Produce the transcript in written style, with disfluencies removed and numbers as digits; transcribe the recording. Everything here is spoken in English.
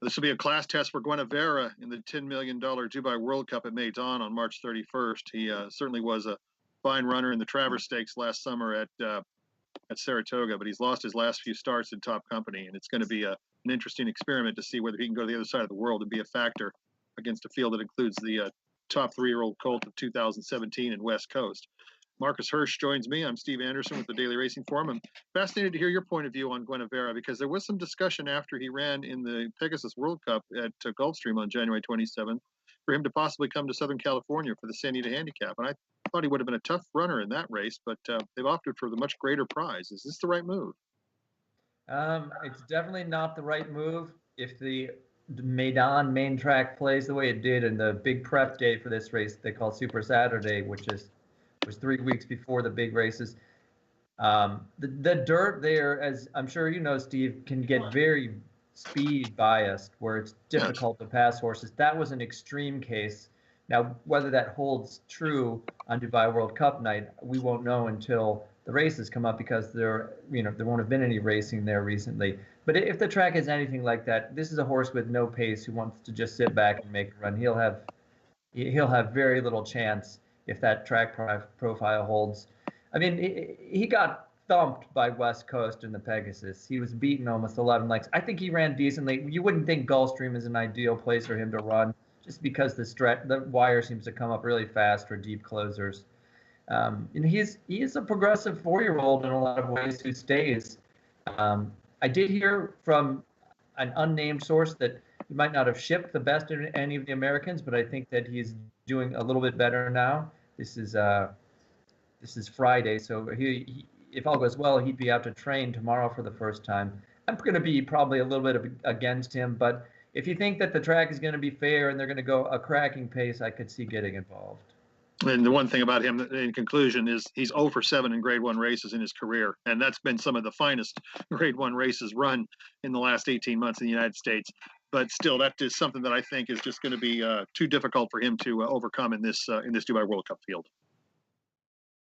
This will be a class test for Gunnevera in the $10 million Dubai World Cup at Maidan on March 31st. He certainly was a fine runner in the Travers Stakes last summer at Saratoga, but he's lost his last few starts in top company, and it's going to be an interesting experiment to see whether he can go to the other side of the world and be a factor against a field that includes the top 3-year-old colt of 2017 and West Coast. Marcus Hersh joins me. I'm Steve Anderson with the Daily Racing Forum. I'm fascinated to hear your point of view on Gunnevera, because there was some discussion after he ran in the Pegasus World Cup at Gulfstream on January 27th for him to possibly come to Southern California for the San Anita Handicap. And I thought he would have been a tough runner in that race, but they've opted for the much greater prize. Is this the right move? It's definitely not the right move. If the Maidan main track plays the way it did in the big prep day for this race they call Super Saturday, which was 3 weeks before the big races. The dirt there, as I'm sure you know, Steve, can get very speed biased, where it's difficult to pass horses. That was an extreme case. Now, whether that holds true on Dubai World Cup night, we won't know until the races come up, because there won't have been any racing there recently. But if the track is anything like that, this is a horse with no pace who wants to just sit back and make a run. He'll have very little chance if that track profile holds. I mean, he got thumped by West Coast in the Pegasus. He was beaten almost 11 lengths. I think he ran decently. You wouldn't think Gulfstream is an ideal place for him to run, just because the wire seems to come up really fast for deep closers. And he is a progressive 4-year-old in a lot of ways who stays. I did hear from an unnamed source that he might not have shipped the best in any of the Americans, but I think that he's doing a little bit better now. This is Friday, so if all goes well, he'd be out to train tomorrow for the first time. I'm going to be probably a little bit against him, but if you think that the track is going to be fair and they're going to go a cracking pace, I could see getting involved. And the one thing about him, in conclusion, is he's 0 for 7 in Grade 1 races in his career, and that's been some of the finest Grade 1 races run in the last 18 months in the United States. But still, that is something that I think is just going to be too difficult for him to overcome in this Dubai World Cup field.